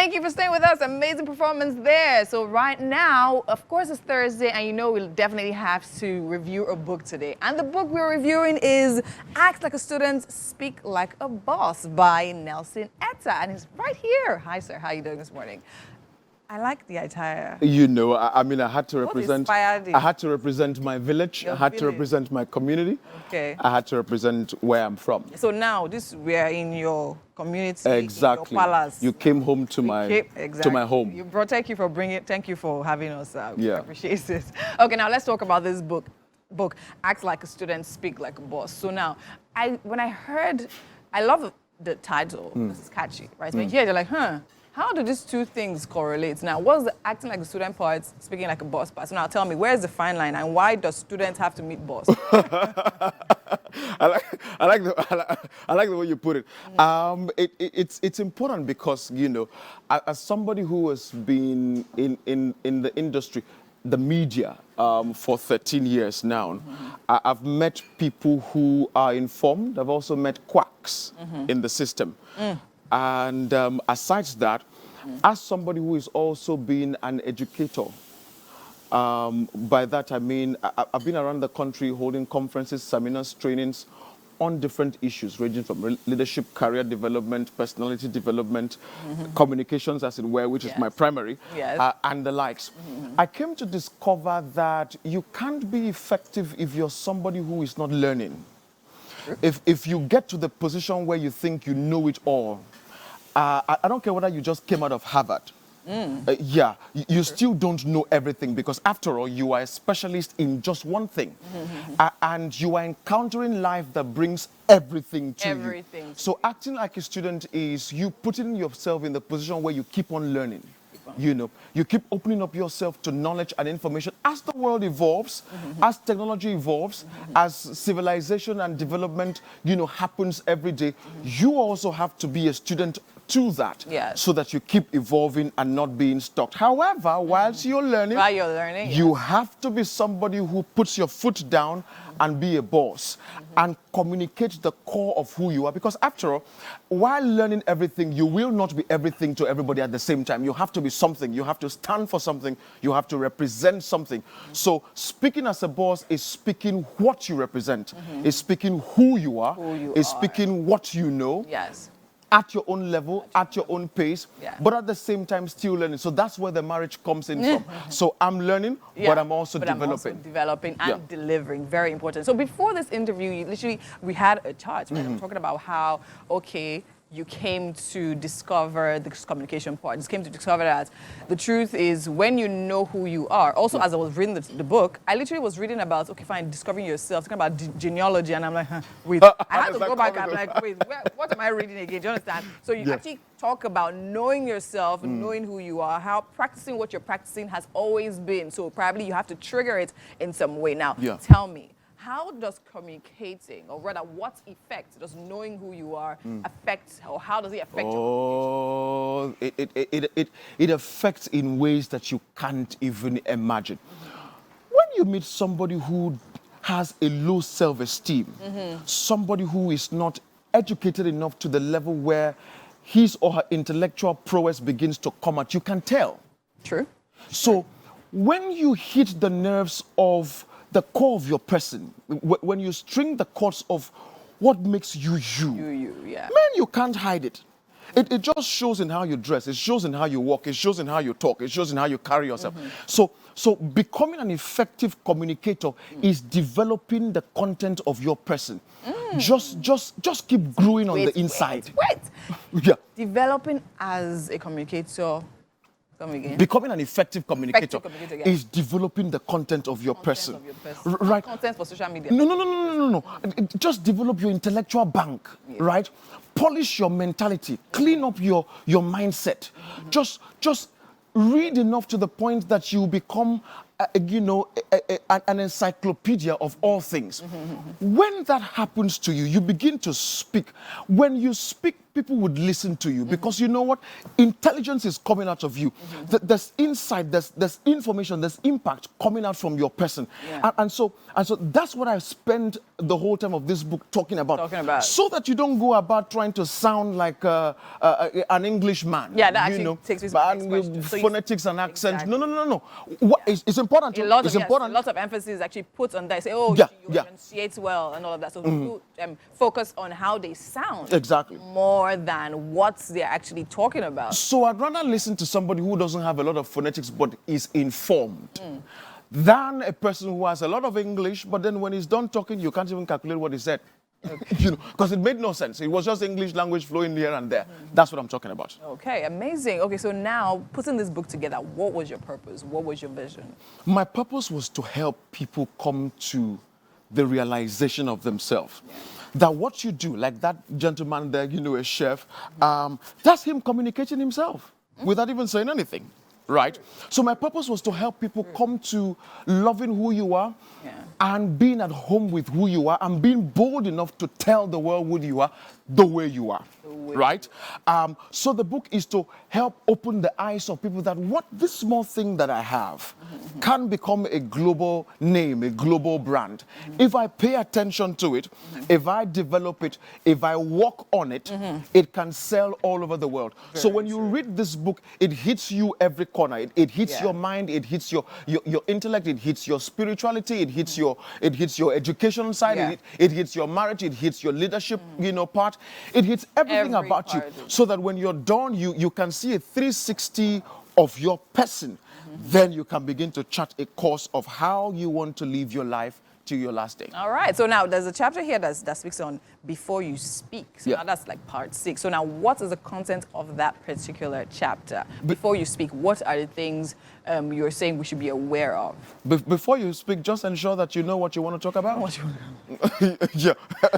Thank you for staying with us. Amazing performance there. So right now, of course, it's Thursday, and you know we'll definitely have to review a book today. And the book we're reviewing is Act Like a Student, Speak Like a Boss by Nelson Etah. And he's right here. Hi, sir. How are you doing this morning? I like the attire. You know, I mean, I had to represent. inspired you? I had to represent my village. Your I had to village. represent my community. Okay. I had to represent where I'm from. So now, we are in your community, Exactly. in your palace. You came home to my home. Thank you for having us. Yeah. I appreciate it. Okay, now let's talk about this book. Act Like a Student, Speak Like a Boss. So now, when I heard, I love the title. This is catchy, right? When you hear it, you're like, how do these two things correlate? Now, what's the acting like a student part, speaking like a boss part? So now tell me, where's the fine line, and why does students have to meet boss? I like the way you put it. It's important because, you know, as somebody who has been in the industry, the media, for 13 years now, I've met people who are informed. I've also met quacks in the system. And aside that, as somebody who is also being an educator, by that I mean I've been around the country holding conferences, seminars, trainings on different issues ranging from leadership, career development, personality development, communications as it were, which is my primary, and the likes. I came to discover that you can't be effective if you're somebody who is not learning. If you get to the position where you think you know it all, I don't care whether you just came out of Harvard. You still don't know everything, because after all, you are a specialist in just one thing. And you are encountering life that brings everything to you. So acting like a student is you putting yourself in the position where you keep on learning. You know, you keep opening up yourself to knowledge and information as the world evolves, as technology evolves, as civilization and development, you know, happens every day. You also have to be a student to that, so that you keep evolving and not being stuck. However, whilst you're learning, you have to be somebody who puts your foot down and be a boss and communicate the core of who you are. Because after all, while learning everything, you will not be everything to everybody at the same time. You have to be something. You have to stand for something. You have to represent something. So speaking as a boss is speaking what you represent, is speaking who you are, is speaking what you know. At your own level, at your own pace, but at the same time still learning. So that's where the marriage comes in from. So I'm learning, but I'm also developing. And delivering. Very important. So before this interview, we had a chart where we were talking about how, okay, you came to discover the communication part. You came to discover that the truth is when you know who you are. Also, as I was reading the book, I literally was reading about, okay, fine, discovering yourself, talking about genealogy, and I'm like, wait. I had to go back. I'm like, wait, what am I reading again? Do you understand? So you actually talk about knowing yourself, knowing who you are, how practicing what you're practicing has always been. So probably you have to trigger it in some way. Now, tell me, how does communicating, or rather what effect does knowing who you are affect, or how does it affect your communication? It affects in ways that you can't even imagine. When you meet somebody who has a low self-esteem, somebody who is not educated enough to the level where his or her intellectual prowess begins to come out, you can tell. True. So when you hit the nerves of the core of your person, when you string the chords of what makes you, man, you can't hide it. It just shows in how you dress. It shows in how you walk. It shows in how you talk. It shows in how you carry yourself. So becoming an effective communicator is developing the content of your person. Just keep growing on the inside. Developing as a communicator. Becoming an effective communicator is developing the content of your person. Right? Content for social media. No. Just develop your intellectual bank, right? Polish your mentality, clean up your mindset. Just read enough to the point that you become you know, an encyclopedia of all things. When that happens to you, you begin to speak. When you speak, people would listen to you because you know what? Intelligence is coming out of you. There's insight, there's information, there's impact coming out from your person. Yeah. And so that's what I spend the whole time of this book talking about. So that you don't go about trying to sound like an Englishman. Yeah, that actually you know, takes me to the next question. So phonetics and accents. Exactly. No. It's important. It's important. A lot of emphasis is actually put on that. Say, oh, Yeah, you yeah. enunciate well and all of that. So people focus on how they sound. Exactly. More than what they're actually talking about. So I'd rather listen to somebody who doesn't have a lot of phonetics but is informed than a person who has a lot of English, but then when he's done talking, you can't even calculate what he said. Okay. You know, because it made no sense. It was just English language flowing here and there. That's what I'm talking about. Okay, amazing. Okay, so now putting this book together, what was your purpose? What was your vision? My purpose was to help people come to the realization of themselves. Yeah. That what you do, like that gentleman there, you know, a chef, that's him communicating himself without even saying anything, right? So my purpose was to help people come to loving who you are and being at home with who you are and being bold enough to tell the world who you are the way you are, right? So the book is to help open the eyes of people that what this small thing that I have can become a global name, a global brand. If I pay attention to it, if I develop it, if I work on it, it can sell all over the world. So when you read this book, it hits you every corner. It hits your mind, it hits your intellect, it hits your spirituality, it hits your education side, it hits your marriage, it hits your leadership, you know, part. It hits everything about you, so that when you're done, you can see a 360 of your person. Then you can begin to chart a course of how you want to live your life to your last day. All right. So now there's a chapter here that speaks on before you speak. So now that's like part 6. So now what is the content of that particular chapter? Before you speak, what are the things you're saying we should be aware of? Before you speak, just ensure that you know what you want to talk about. Yeah.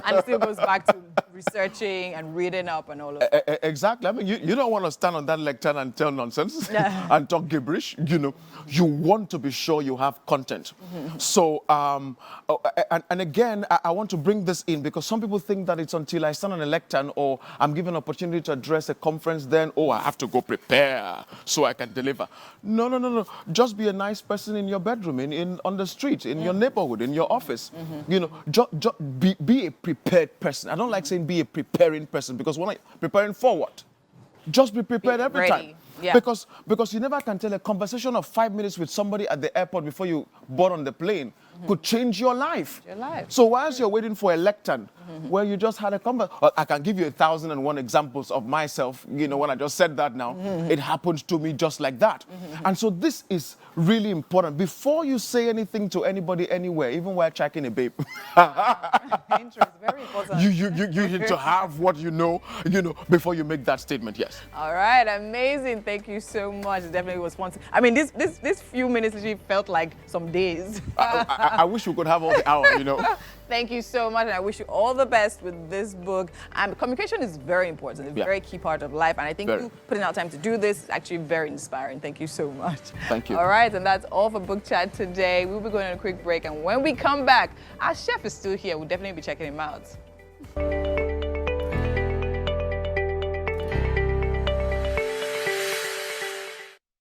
And it still goes back to researching and reading up and all of that. Exactly. I mean, you don't want to stand on that lectern and tell nonsense and talk gibberish. You know, you want to be sure you have content. So, and again, I want to bring this in because some people think that it's until I stand on a lectern or I'm given an opportunity to address a conference, then, I have to go prepare so I can deliver. No. Just be a nice person in your bedroom, on the street, in your neighborhood, in your office. You know, be a prepared person. I don't like saying be a preparing person because when preparing for what? Just be prepared every time. Yeah. Because you never can tell a conversation of 5 minutes with somebody at the airport before you board on the plane could change your life. So whilst you're waiting for a lectern where you just had a conversation, I can give you 1,001 examples of myself, you know, when I just said that now, it happened to me just like that. And so this is really important. Before you say anything to anybody anywhere, even while checking a babe. Interest, very important. You need to have what you know, before you make that statement, yes. All right, amazing. Thank you so much. It definitely was fun. I mean, this few minutes literally felt like some days. I wish we could have all the hour, you know. Thank you so much, and I wish you all the best with this book. Communication is very important. It's a very key part of life, and I think you putting out time to do this is actually very inspiring. Thank you so much. Thank you. All right, and that's all for Book Chat today. We'll be going on a quick break, and when we come back, our chef is still here. We'll definitely be checking him out.